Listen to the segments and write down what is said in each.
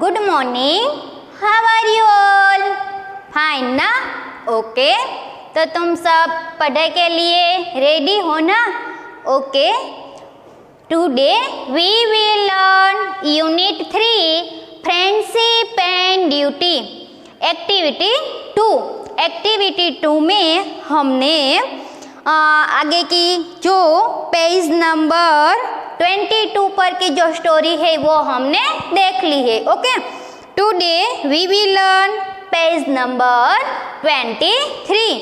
Good morning, how are you all? Fine ना? Okay, तो तुम सब पढ़ाई के लिए रेडी हो ना? Okay, today we will learn unit 3 friendship and duty activity 2। Activity 2 में हमने आगे की जो पेज नंबर 22 पर की जो स्टोरी है वो हमने देख ली है। Okay, today we will learn page number 23।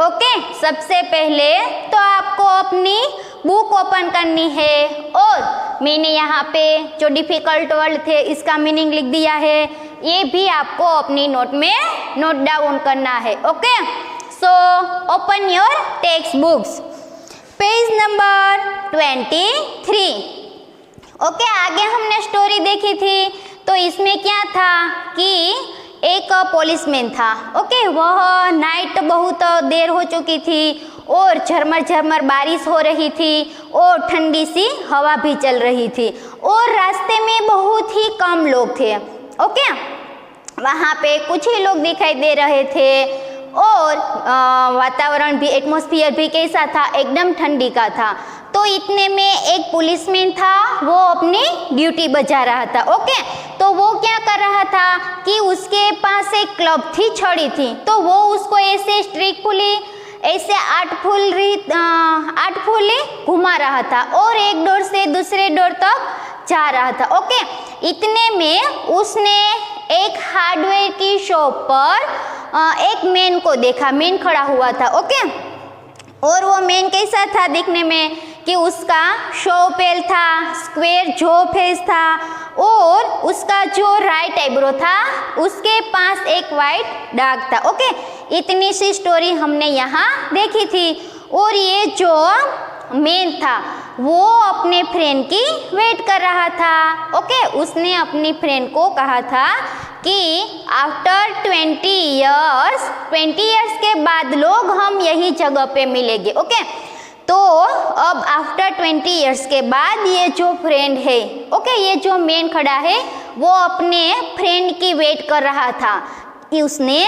Okay, सबसे पहले तो आपको अपनी बुक ओपन करनी है और मैंने यहाँ पे जो डिफिकल्ट वर्ड थे इसका मीनिंग लिख दिया है, ये भी आपको अपनी नोट में नोट डाउन करना है। Okay, so open your text books, page number 23। Okay, आगे हमने स्टोरी देखी थी तो इसमें क्या था कि एक पुलिसमैन था। ओके, वह नाइट बहुत देर हो चुकी थी और झरमर झरमर बारिश हो रही थी और ठंडी सी हवा भी चल रही थी और रास्ते में बहुत ही कम लोग थे। ओके, वहाँ पे कुछ ही लोग दिखाई दे रहे थे और वातावरण भी, एटमॉस्फेयर भी कैसा था, एकदम ठंडी का था। तो इतने में एक पुलिसमैन था, वो अपनी ड्यूटी बजा रहा था। ओके, तो वो क्या कर रहा था कि उसके पास एक क्लब थी, छड़ी थी, तो वो उसको ऐसे स्ट्रिकफुली ऐसे आठ फुली घुमा रहा था और एक डोर से दूसरे डोर तक जा रहा था। ओके, इतने में उसने एक हार्डवेयर की शॉप पर एक मैन को देखा, मैन खड़ा हुआ था। ओके, और वो मैन कैसा था दिखने में कि उसका शो पेल था, स्क्वायर जो फेस था और उसका जो राइट आईब्रो था उसके पास एक वाइट दाग था। ओके, इतनी सी स्टोरी हमने यहाँ देखी थी और ये जो मैन था वो अपने फ्रेंड की वेट कर रहा था। ओके, उसने अपनी फ्रेंड को कहा था कि आफ्टर 20 इयर्स के बाद लोग हम यही जगह पे मिलेंगे। ओके, तो अब आफ्टर 20 इयर्स के बाद ये जो फ्रेंड है, ओके, ये जो मैन खड़ा है वो अपने फ्रेंड की वेट कर रहा था कि उसने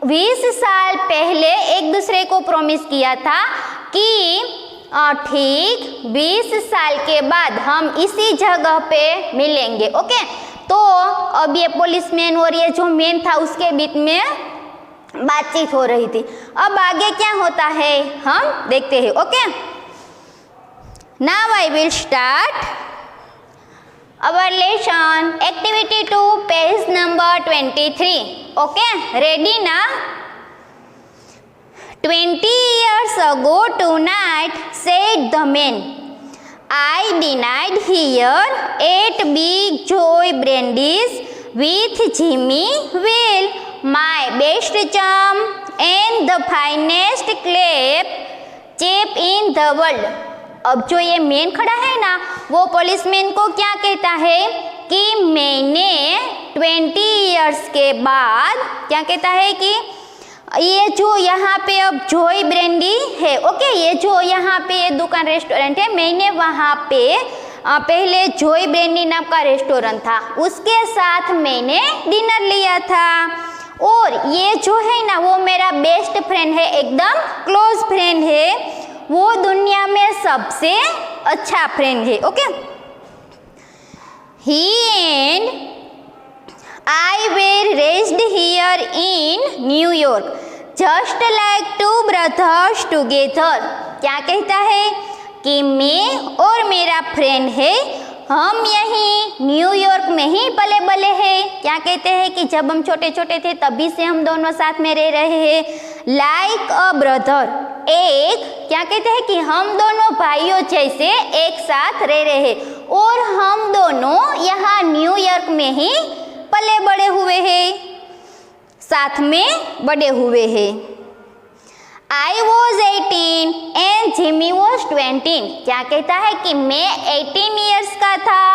20 साल पहले एक दूसरे को प्रॉमिस किया था कि ठीक 20 साल के बाद हम इसी जगह पे मिलेंगे। ओके, तो अब ये पुलिसमैन और ये जो मैन था उसके बीच में बातचीत हो रही थी। अब आगे क्या होता है हम देखते हैं। Okay, now I will start our lesson activity 2 page number 23। Okay, ready ना? 20 years ago tonight, said the man, I denied here 8 big joy brandies with Jimmy Will, my best chum and the finest chap in the world. अब जो ये man खड़ा है ना वो policeman को क्या कहता है कि मैंने 20 इयर्स के बाद क्या कहता है कि ये जो यहाँ पे अब जॉय ब्रेंडी है, ओके, ये जो यहाँ पे ये दुकान रेस्टोरेंट है, मैंने वहाँ पे पहले जॉय ब्रेंडी नाम का रेस्टोरेंट था, उसके साथ मैंने डिनर लिया था और ये जो है ना वो मेरा बेस्ट फ्रेंड है, एकदम क्लोज फ्रेंड है, वो दुनिया में सबसे अच्छा फ्रेंड है। Okay, he and I were raised here in New York, just like two brothers together. क्या कहता है कि मैं और मेरा फ्रेंड है, हम यहीं न्यूयॉर्क में ही पले बले हैं। क्या कहते हैं कि जब हम छोटे छोटे थे तभी से हम दोनों साथ में रह रहे हैं, लाइक अ ब्रदर। एक क्या कहते हैं कि हम दोनों भाइयों जैसे एक साथ रह रहे हैं और हम दोनों यहाँ न्यूयॉर्क में ही पले बड़े हुए हैं, साथ में बड़े हुए हैं। I was 18 and Jimmy was 20. क्या कहता है कि मैं 18 इयर्स का था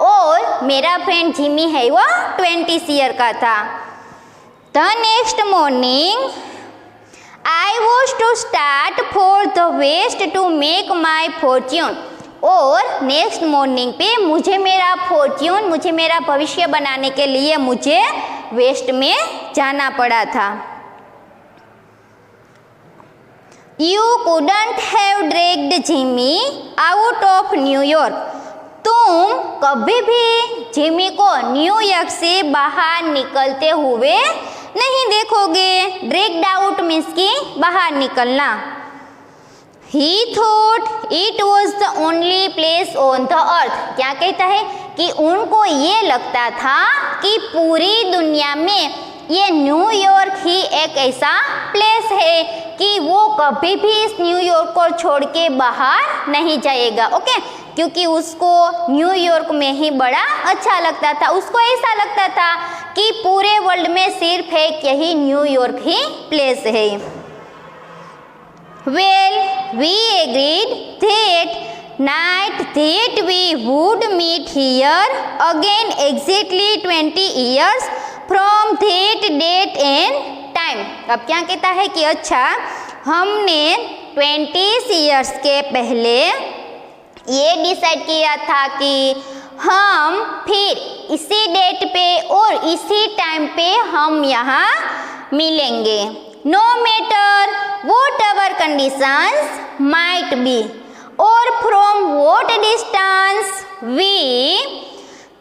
और मेरा फ्रेंड जिमी है वो 20 ईयर का था। The next morning I was to start for the west to make my fortune. और नेक्स्ट मॉर्निंग पे मुझे मेरा फॉर्च्यून, मुझे मेरा भविष्य बनाने के लिए मुझे वेस्ट में जाना पड़ा था। You couldn't have dragged Jimmy out of New York. तुम कभी भी जिमी को न्यूयॉर्क से बाहर निकलते हुए नहीं देखोगे। ड्रैग्ड आउट मीन्स कि बाहर निकलना। He thought it was the only place on the earth. क्या कहता है कि उनको ये लगता था कि पूरी दुनिया में ये न्यूयॉर्क ही एक ऐसा प्लेस है कि वो कभी भी इस न्यूयॉर्क को छोड़ के बाहर नहीं जाएगा। ओके, क्योंकि उसको न्यूयॉर्क में ही बड़ा अच्छा लगता था। उसको ऐसा लगता था कि पूरे वर्ल्ड में सिर्फ एक यही न्यूयॉर्क ही प्लेस है। Well, we agreed that night that we would meet here again exactly 20 years from that date and time. अब क्या कहता है कि अच्छा, हमने 20 years के पहले ये डिसाइड किया था कि हम फिर इसी डेट पे और इसी टाइम पे हम यहाँ मिलेंगे। No matter whatever conditions might be or from what distance we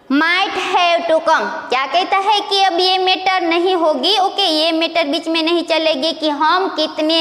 might have to come. क्या कहता है कि अब ये मैटर नहीं होगी। ओके, ये मैटर बीच में नहीं चलेगी कि हम कितने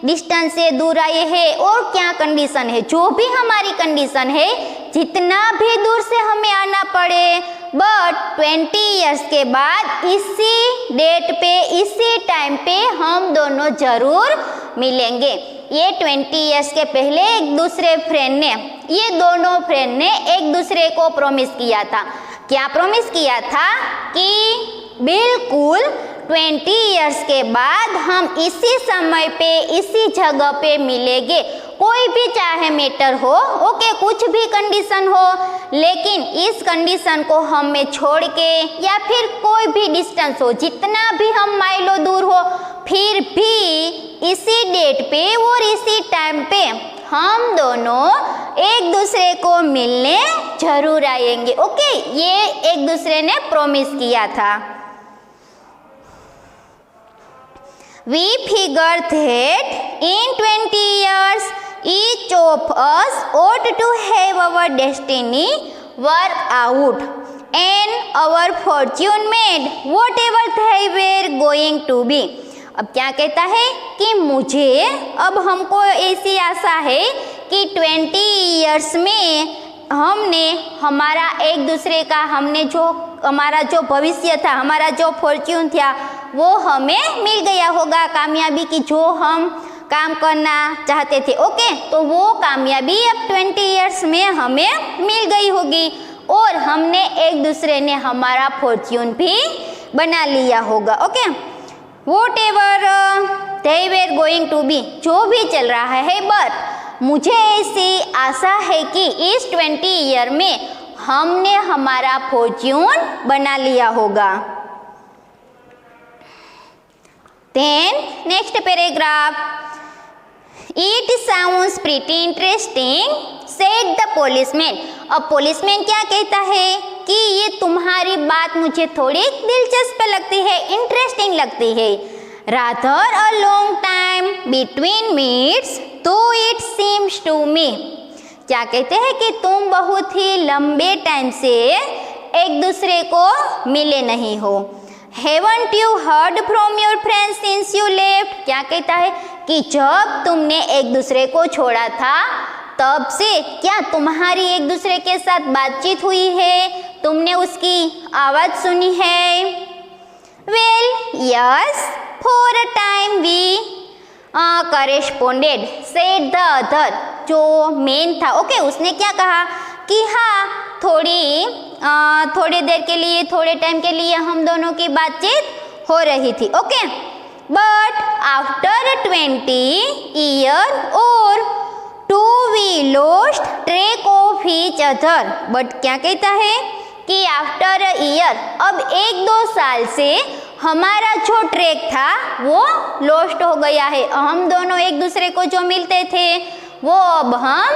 डिस्टेंस से दूर आए हैं और क्या कंडीशन है। जो भी हमारी कंडीशन है, जितना भी दूर से हमें आना पड़े, बट 20 इयर्स के बाद इसी डेट पे इसी टाइम पे हम दोनों जरूर मिलेंगे। ये 20 इयर्स के पहले एक दूसरे फ्रेंड ने, ये दोनों फ्रेंड ने एक दूसरे को प्रॉमिस किया था। क्या प्रॉमिस किया था कि बिल्कुल 20 इयर्स के बाद हम इसी समय पे इसी जगह पे मिलेंगे। कोई भी चाहे मैटर हो, ओके, कुछ भी कंडीशन हो, लेकिन इस कंडीशन को हमें छोड़ के या फिर कोई भी डिस्टेंस हो, जितना भी हम माइलों दूर हो, फिर भी इसी डेट पे और इसी टाइम पे हम दोनों एक दूसरे को मिलने जरूर आएंगे। ओके, ये एक दूसरे ने प्रॉमिस किया था। We figured that in 20 years each of us ought to have our destiny work out and our fortune made whatever they were going to be. अब क्या कहता है कि मुझे, अब हमको ऐसी आशा है कि 20 इयर्स में हमने हमारा एक दूसरे का, हमने जो हमारा जो भविष्य था, हमारा जो फॉर्च्यून था, वो हमें मिल गया होगा। कामयाबी की जो हम काम करना चाहते थे, ओके, तो वो कामयाबी अब 20 इयर्स में हमें मिल गई होगी और हमने एक दूसरे ने हमारा फॉर्च्यून भी बना लिया होगा। Okay, whatever they were going to be, जो भी चल रहा है, बट मुझे ऐसी आशा है कि इस 20 ईयर में हमने हमारा फॉर्च्यून बना लिया होगा। Then next paragraph, it sounds pretty interesting, said the policeman. अब policeman क्या कहता है कि ये तुम्हारी बात मुझे थोड़ी दिलचस्प लगती है, इंटरेस्टिंग लगती है। Rather a long time between meets, though it seems to me. क्या कहते हैं कि तुम बहुत ही लंबे टाइम से एक दूसरे को मिले नहीं हो। Haven't you heard from your friends since you left? क्या कहता है कि जब तुमने एक दूसरे को छोड़ा था, तब से क्या तुम्हारी एक दूसरे के साथ बातचीत हुई है? तुमने उसकी आवाज़ सुनी है? Well, yes, for a time we corresponded, said the other. जो मेन था, ओके, उसने क्या कहा कि हाँ, थोड़ी देर के लिए, थोड़े टाइम के लिए हम दोनों की बातचीत हो रही थी। Okay, but after 20 year or two we lost track of each other. But क्या कहता है कि आफ्टर अ ईयर, अब 1-2 साल से हमारा जो ट्रैक था वो लॉस्ट हो गया है। हम दोनों एक दूसरे को जो मिलते थे वो अब हम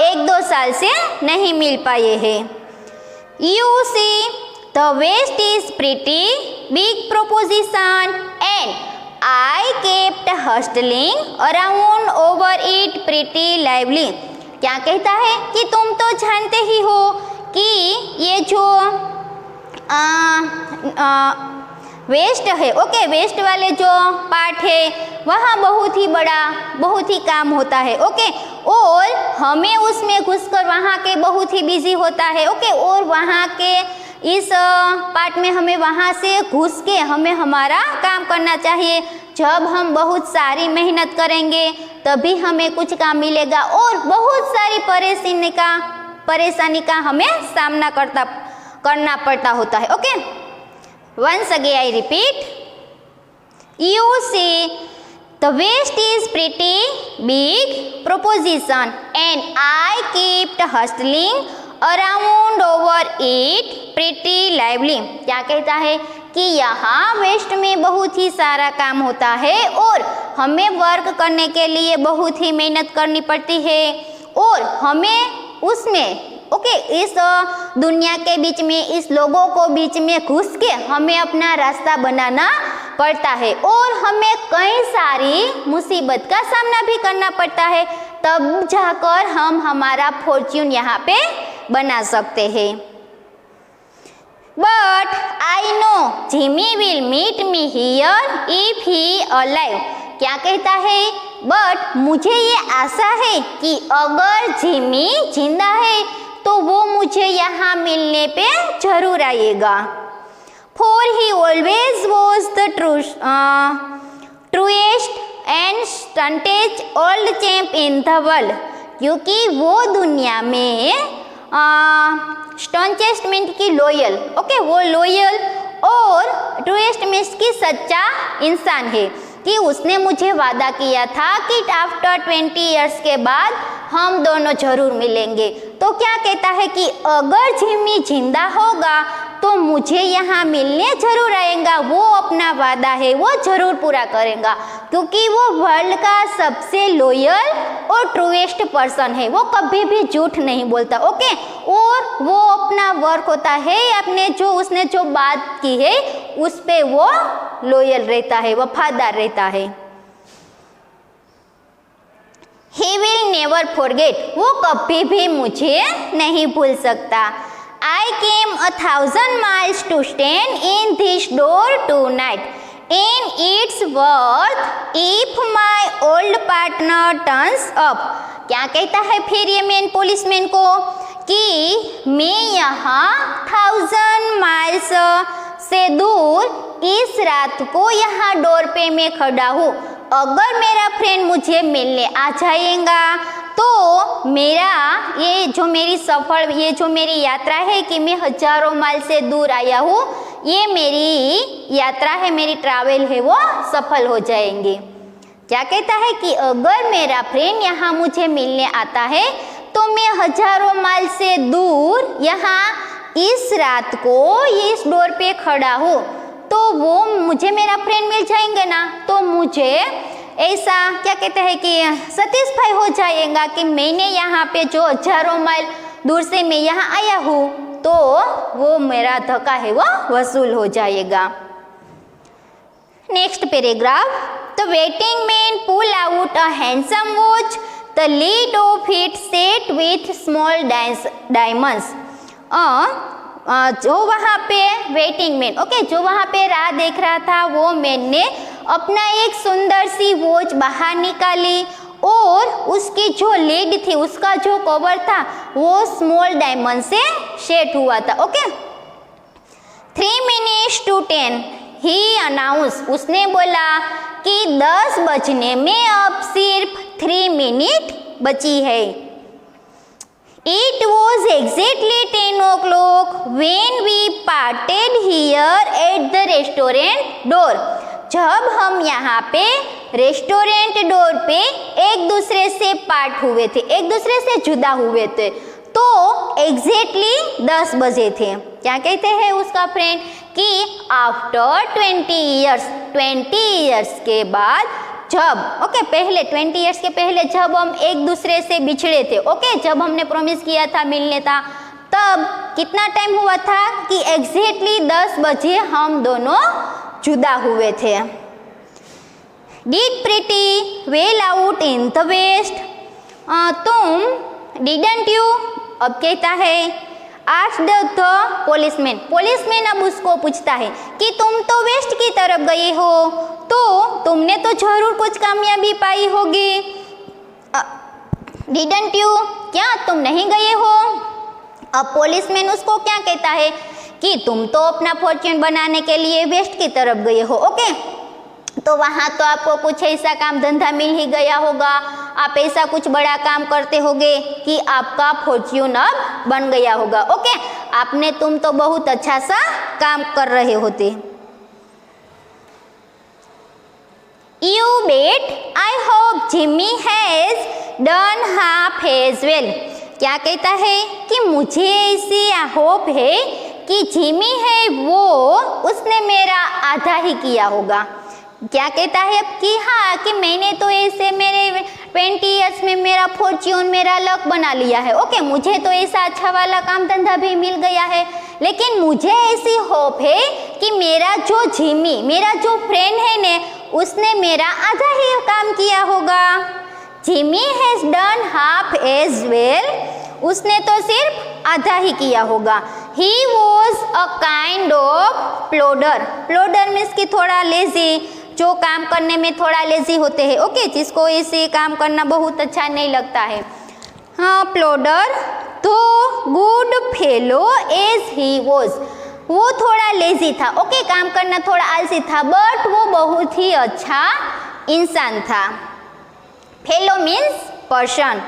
1-2 साल से नहीं मिल पाए हैं। You see the west is pretty big proposition and I kept hustling around over it pretty lively. क्या कहता है कि तुम तो जानते ही हो कि ये जो वेस्ट है, ओके, वेस्ट वाले जो पार्ट है वहाँ बहुत ही बड़ा, बहुत ही काम होता है, ओके, और हमें उसमें घुसकर वहाँ के बहुत ही बिजी होता है, ओके, और वहाँ के इस पार्ट में हमें वहाँ से घुस के हमें हमारा काम करना चाहिए। जब हम बहुत सारी मेहनत करेंगे तभी हमें कुछ काम मिलेगा और बहुत सारी परेशानी का हमें सामना करना पड़ता होता है, okay. Once again I repeat, you see the west is pretty big proposition and I kept hustling around over it pretty lively. क्या कहता है कि यहाँ वेस्ट में बहुत ही सारा काम होता है और हमें वर्क करने के लिए बहुत ही मेहनत करनी पड़ती है और हमें उसमें, ओके, इस दुनिया के बीच में, इस लोगों को बीच में घुस के हमें अपना रास्ता बनाना पड़ता है और हमें कई सारी मुसीबत का सामना भी करना पड़ता है, तब जाकर हम हमारा फॉर्च्यून यहाँ पे बना सकते हैं। But I know Jimmy will meet me here if he alive. क्या कहता है, बट मुझे ये आशा है कि अगर जिमी जिंदा है तो वो मुझे यहाँ मिलने पे जरूर आएगा। For he always was the truest and staunchest old champ in the world. क्योंकि वो दुनिया में स्टंटेस्ट मीन की लॉयल, ओके, वो लॉयल और ट्रूएस्ट मीन्स की सच्चा इंसान है कि उसने मुझे वादा किया था कि आफ्टर 20 इयर्स के बाद हम दोनों जरूर मिलेंगे। तो क्या कहता है कि अगर जिमी जिंदा होगा तो मुझे यहाँ मिलने जरूर आएगा, वो अपना वादा है वो जरूर पूरा करेगा क्योंकि वो वर्ल्ड का सबसे लॉयल और ट्रूएस्ट पर्सन है, वो कभी भी झूठ नहीं बोलता, ओके, और वो अपना वर्क होता है, अपने जो उसने जो बात की है उस पे वो लॉयल रहता है, वफादार रहता है। He will never forget, वो कभी भी मुझे नहीं भूल सकता। I came 1000 miles to stand in this door tonight, and it's worth if my old partner turns up। क्या कहता है फिर ये मैन पुलिसमैन को कि मैं यहाँ 1000 माइल्स से दूर इस रात को यहाँ डोर पे मैं खड़ा हूँ, अगर मेरा फ्रेंड मुझे मिलने आ जाएगा तो मेरा ये जो मेरी यात्रा है कि मैं हजारों माइल से दूर आया हूँ, ये मेरी यात्रा है, मेरी ट्रैवल है, वो सफल हो जाएंगे। क्या कहता है कि अगर मेरा फ्रेंड यहाँ मुझे मिलने आता है तो मैं हजारों माइल से दूर यहाँ इस रात को इस डोर पे खड़ा हूँ, तो वो मुझे मेरा फ्रेंड मिल जाएंगे ना, तो मुझे ऐसा क्या कहते हैं कि सेटिस्फाई हो जाएगा कि मैंने यहाँ पे जो हजारों माइल दूर से मैं यहाँ आया हूँ, तो वो मेरा धक्का है वो वसूल हो जाएगा। Next paragraph, the waiting man pull out a handsome watch, the lead of it set with small diamonds. जो वहाँ पे वेटिंग मैन, ओके, जो वहाँ पे राह देख रहा था वो मैन ने अपना एक सुंदर सी वॉच बाहर निकाली और उसकी जो लीड थी, उसका जो कवर था वो स्मॉल डायमंड से सेट हुआ था, okay. 3 minutes to 10 he announce, उसने बोला कि 10 बजने में अब सिर्फ 3 मिनट बची है। It was exactly 10 o'clock when we parted here at the restaurant door। जब हम यहाँ पे रेस्टोरेंट डोर पे एक दूसरे से पार्ट हुए थे, एक दूसरे से जुदा हुए थे, तो एग्जैक्टली 10 बजे थे। क्या कहते हैं उसका फ्रेंड कि आफ्टर 20 इयर्स के बाद जब ओके पहले 20 ईयर्स के पहले जब हम एक दूसरे से बिछड़े थे, ओके जब हमने प्रॉमिस किया था मिलने था, तब कितना टाइम हुआ था कि एग्जैक्टली 10 बजे हम दोनों जुदा हुए थे। Did pretty well out in the west, तुम डिडंट यू, अब कहता है आस्क्ड द पुलिसमैन, पुलिसमैन अब उसको पूछता है कि तुम तो वेस्ट की तरफ गए हो, तो तुमने तो जरूर कुछ कामयाबी पाई होगी। डिडंट यू, क्या तुम नहीं गए हो? अब पुलिसमैन उसको क्या कहता है कि तुम तो अपना फॉर्च्यून बनाने के लिए वेस्ट की तरफ गए हो, ओके तो वहाँ तो आपको कुछ ऐसा काम धंधा मिल ही गया होगा, आप ऐसा कुछ बड़ा काम करते होगे कि आपका फॉर्च्यून अब बन गया होगा, ओके तुम तो बहुत अच्छा सा काम कर रहे होते। You bet, I hope Jimmy has done half as well, क्या कहता है कि मुझे ऐसी होप है कि जिमी है वो उसने मेरा आधा ही किया होगा। क्या कहता है अब कि हाँ कि मैंने तो ऐसे मेरे 20 ईयर्स में मेरा फॉर्च्यून मेरा लक बना लिया है, ओके मुझे तो ऐसा अच्छा वाला काम धंधा भी मिल गया है, लेकिन मुझे ऐसी होप है कि मेरा जो जिमी मेरा जो फ्रेंड है ने उसने मेरा आधा ही काम किया होगा। Jimmy has done half as well, उसने तो सिर्फ आधा ही किया होगा। He was a kind of plodder, plodder means कि थोड़ा लेजी, जो काम करने में थोड़ा लेजी होते हैं, ओके जिसको इसे काम करना बहुत अच्छा नहीं लगता है। हाँ प्लोडर, तो good fellow as he was, वो थोड़ा लेजी था, ओके काम करना थोड़ा आलसी था, बट वो बहुत ही अच्छा इंसान था। Fellow means person.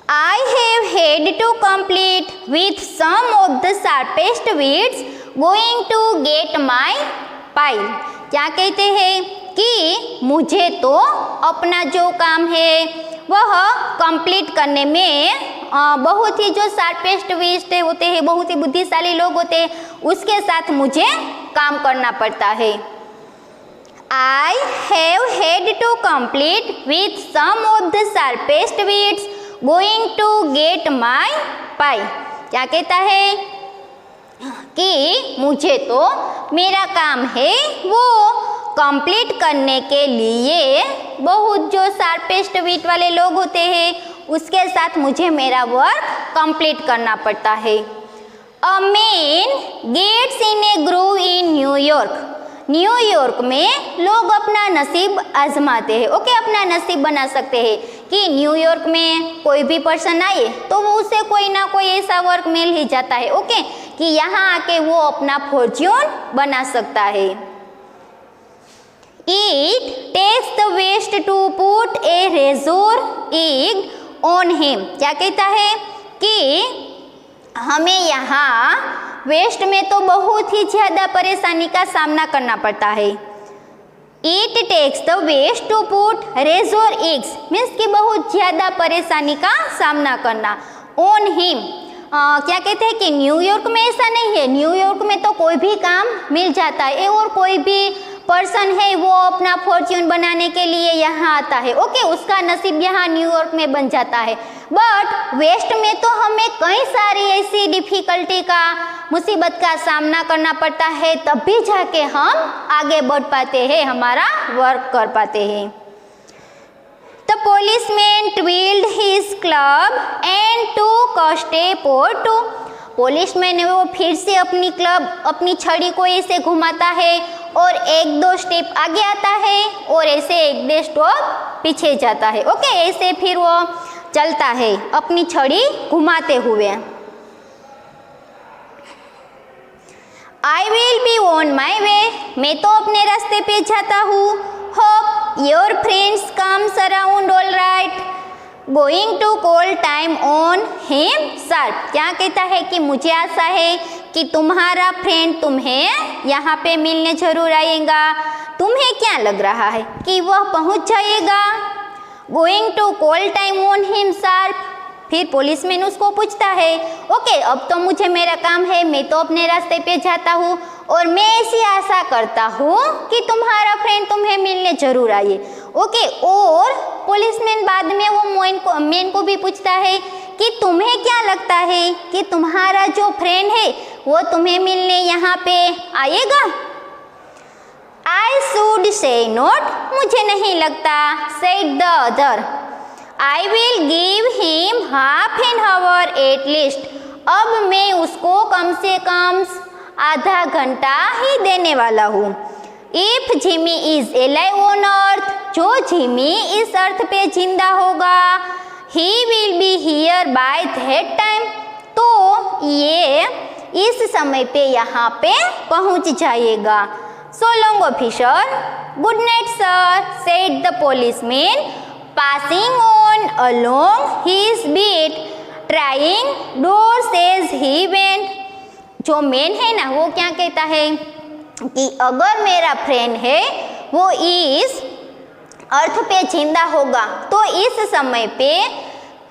I have had to complete with some of the sharpest wits going to get my pile, क्या कहते हैं कि मुझे तो अपना जो काम है वह कंप्लीट करने में बहुत ही जो शार्पेस्ट विस्ट होते हैं, बहुत ही बुद्धिशाली लोग होते हैं, उसके साथ मुझे काम करना पड़ता है। I have had to complete with some of the sharpest wits going to get my pie, क्या कहता है कि मुझे तो मेरा काम है वो कंप्लीट करने के लिए बहुत जो शार्पेस्ट विट वाले लोग होते हैं उसके साथ मुझे मेरा वर्क कंप्लीट करना पड़ता है। A man gets in a groove in New York, New York में लोग अपना नसीब आजमाते हैं, ओके अपना नसीब बना सकते हैं कि न्यूयॉर्क में कोई भी पर्सन आए तो वो उसे कोई ना कोई ऐसा वर्क मिल ही जाता है, ओके कि यहाँ आके वो अपना फॉर्च्यून बना सकता है। It takes the waste to put a razor egg on him, क्या कहता है कि हमें यहाँ वेस्ट में तो बहुत ही ज़्यादा परेशानी का सामना करना पड़ता है। It takes the waste to put razor eggs means कि बहुत ज़्यादा परेशानी का सामना करना। On him क्या कहते हैं कि न्यूयॉर्क में ऐसा नहीं है, न्यूयॉर्क में तो कोई भी काम मिल जाता है और कोई भी पर्सन है वो अपना फॉर्च्यून बनाने के लिए यहाँ आता है, ओके उसका नसीब यहाँ न्यूयॉर्क में बन जाता है। बट वेस्ट में तो हमें कई सारी ऐसी डिफिकल्टी का मुसीबत का सामना करना पड़ता है, तब भी जाके हम आगे बढ़ पाते हैं, हमारा वर्क कर पाते हैं। The policeman twirled his club and took a step or two, policeman वो फिर से अपनी क्लब अपनी छड़ी को ऐसे घुमाता है और एक दो स्टेप आगे आता है और ऐसे एक दो स्टेप पीछे जाता है, ओके ऐसे फिर वो चलता है अपनी छड़ी घुमाते हुए। I will be on my way, मैं तो अपने रास्ते पे जाता हूँ। Hope your friends comes around all right, going to call time on him sharp, क्या कहता है कि मुझे आशा है कि तुम्हारा फ्रेंड तुम्हें यहाँ पे मिलने जरूर आएगा। तुम्हें क्या लग रहा है कि वह पहुँच जाएगा? Going to call time on him sharp, फिर पुलिसमैन उसको पूछता है ओके अब तो मुझे मेरा काम है, मैं तो अपने रास्ते पे जाता हूँ और मैं ऐसी आशा करता हूँ कि तुम्हारा फ्रेंड तुम्हें मिलने जरूर आए। ओके। और पुलिसमैन बाद में वो मैन को भी पूछता है कि तुम्हें क्या लगता है कि तुम्हारा जो फ्रेंड है वो तुम्हें मिलने यहाँ पे आएगा? I should say not, मुझे नहीं लगता, said the other. I will give him half an hour at least. अब मैं उसको कम से कम आधा घंटा ही देने वाला हूँ। If Jimmy is alive on earth, जो जिमी इस अर्थ पे जिंदा होगा, he will be here by that time, तो ये इस समय पे यहाँ पे पहुँच जाएगा। So long officer, good night sir, said the policeman, passing on along his beat, trying doors as he went. जो मैन है ना वो क्या कहता है कि अगर मेरा फ्रेंड है वो इस अर्थ पे जिंदा होगा तो इस समय पे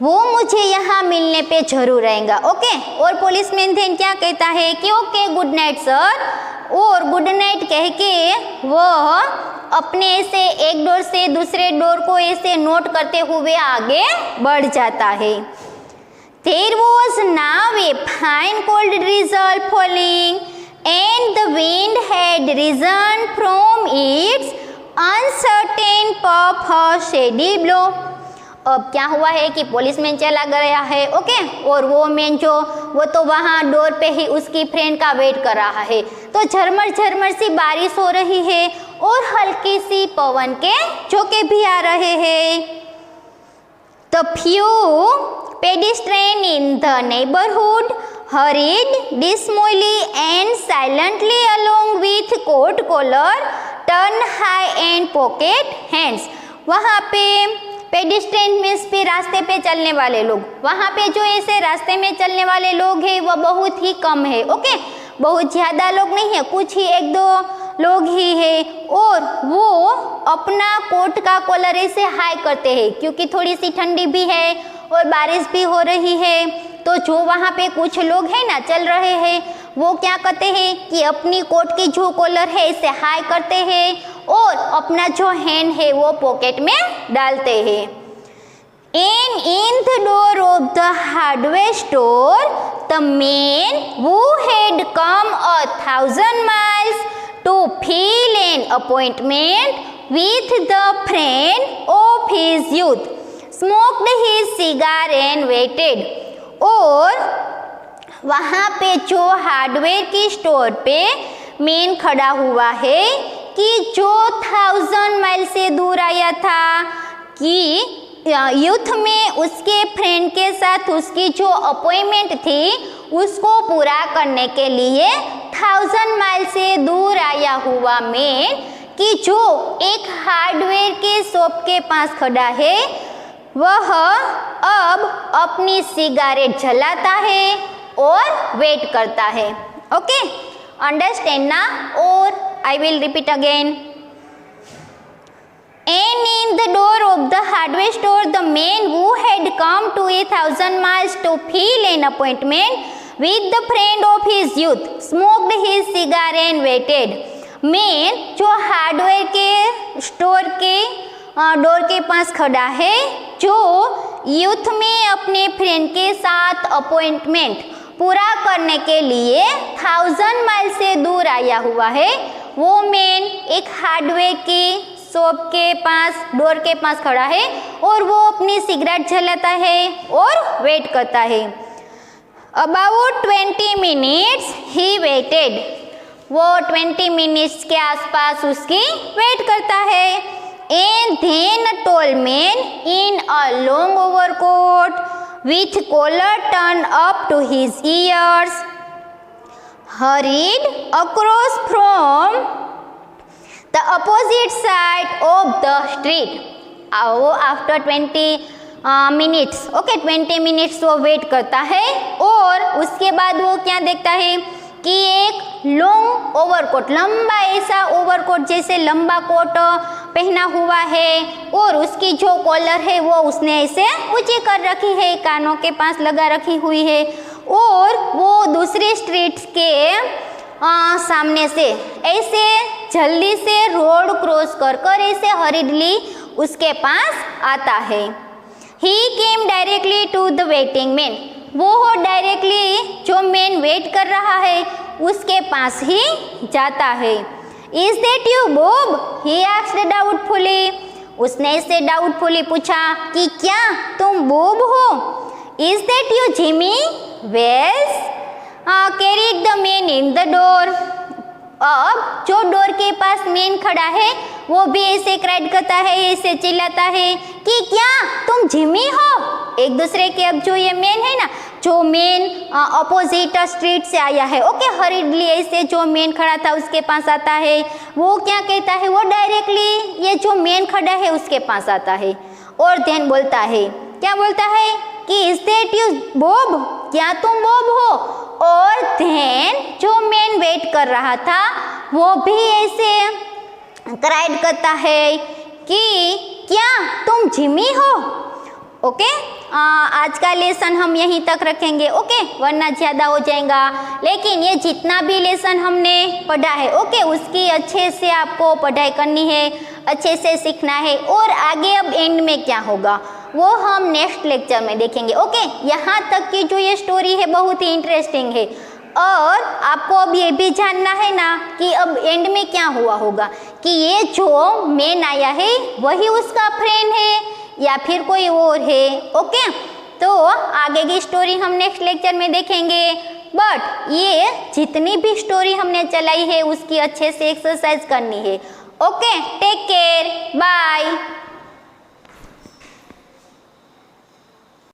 वो मुझे यहाँ मिलने पे जरूर आएगा। ओके। और पुलिसमैन then क्या कहता है कि ओके गुड नाइट सर, और गुड नाइट कह के वह अपने ऐसे एक डोर से दूसरे डोर को ऐसे नोट करते हुए आगे बढ़ जाता है। There was now a fine cold drizzle falling and the wind had risen from its uncertain puff a steady blow. अब क्या हुआ है कि पुलिसमैन चला गया है, ओके, और वो मैन जो वो तो वहाँ डोर पे ही उसकी फ्रेंड का वेट कर रहा है। तो झरमर झरमर सी बारिश हो रही है और हल्की सी पवन के झोंके भी आ रहे हैं। The few pedestrians in the neighborhood hurried dismally and silently along with coat collar turned high and pocket hands. वहाँ पे पेडिस्ट्रियन मीन्स भी रास्ते पे चलने वाले लोग, वहाँ पे जो ऐसे रास्ते में चलने वाले लोग हैं वो बहुत ही कम है। ओके, बहुत ज़्यादा लोग नहीं है, कुछ ही एक दो लोग ही है, और वो अपना कोट का कॉलर ऐसे हाई करते हैं क्योंकि थोड़ी सी ठंडी भी है और बारिश भी हो रही है। तो जो वहाँ पे कुछ लोग हैं ना चल रहे हैं वो क्या करते हैं कि अपनी कोट की जो कॉलर है इसे हाई करते हैं और अपना जो हैंड है वो पॉकेट में डालते हैं। And in the door of the hardware store, the man who had come 1,000 miles to fill an appointment with the friend of his youth smoked his cigar and waited. और वहाँ पे जो hardware की store पे man खड़ा हुआ है कि जो 1000 माइल से दूर आया था कि यूथ में उसके फ्रेंड के साथ उसकी जो अपॉइंटमेंट थी उसको पूरा करने के लिए 1000 माइल से दूर आया हुआ मैन कि जो एक हार्डवेयर के शॉप के पास खड़ा है वह अब अपनी सिगारेट जलाता है और वेट करता है। ओके, अंडरस्टैंड ना? और I will repeat again. And in the door of the hardware store, the man who had come to 1,000 miles to fill an appointment with the friend of his youth smoked his cigar and waited. Man जो hardware के store के door के पास खड़ा है, जो youth में अपने friend के साथ अपॉइंटमेंट पूरा करने के लिए 1000 माइल से दूर आया हुआ है, वो मैन एक हार्डवेयर की शॉप के पास डोर के पास खड़ा है और वो अपनी सिगरेट जलाता है और वेट करता है। अबाउट 20 मिनट्स ही वेटेड, वो 20 मिनट्स के आसपास उसकी वेट करता है। And then a tall man in a long overcoat with collar turned up to his ears hurried across from the opposite side of the street. After 20 minutes, okay, 20 minutes वो wait करता है और उसके बाद वो क्या देखता है कि एक लॉन्ग ओवरकोट, लंबा ऐसा ओवरकोट जैसे लंबा कोट पहना हुआ है और उसकी जो कॉलर है वो उसने ऐसे ऊंची कर रखी है, कानों के पास लगा रखी हुई है, और वो दूसरी स्ट्रीट्स के सामने से ऐसे जल्दी से रोड क्रॉस कर कर ऐसे हरिडली उसके पास आता है। He came directly to the waiting man. वो डायरेक्टली जो मैन वेट कर रहा है उसके पास ही जाता है। Is that you, Bob? He asked doubtfully. उसने इससे डाउटफुली पूछा कि क्या तुम बॉब हो? Is that you, Jimmy? Wells carried the man in the door. अब जो डोर के पास मैन खड़ा है वो भी ऐसे क्राइड करता है, ऐसे चिल्लाता है कि क्या तुम जिमी हो? एक दूसरे के, अब जो ये मैन है ना, जो मैन अपोजिट स्ट्रीट से आया है, ओके, हरिडली ऐसे जो मैन खड़ा था उसके पास आता है। वो क्या कहता है? वो डायरेक्टली ये जो मैन खड़ा है उसके पास आता है और देन बोलता है, क्या बोलता है कि इज दैट यू बॉब? क्या तुम बॉब हो? और देन जो मैन वेट कर रहा था वो भी ऐसे क्राइड करता है कि क्या तुम जिमी हो? ओके, आज का लेसन हम यहीं तक रखेंगे, ओके, वरना ज़्यादा हो जाएगा। लेकिन ये जितना भी लेसन हमने पढ़ा है, ओके, उसकी अच्छे से आपको पढ़ाई करनी है, अच्छे से सीखना है। और आगे अब एंड में क्या होगा वो हम नेक्स्ट लेक्चर में देखेंगे। ओके, यहाँ तक की जो ये स्टोरी है बहुत ही इंटरेस्टिंग है। और आपको अब ये भी जानना है ना कि अब एंड में क्या हुआ होगा, कि ये जो मैन आया है वही उसका फ्रेंड है या फिर कोई और है। ओके, तो आगे की स्टोरी हम नेक्स्ट लेक्चर में देखेंगे। बट ये जितनी भी स्टोरी हमने चलाई है उसकी अच्छे से एक्सरसाइज करनी है। Okay, take care, bye.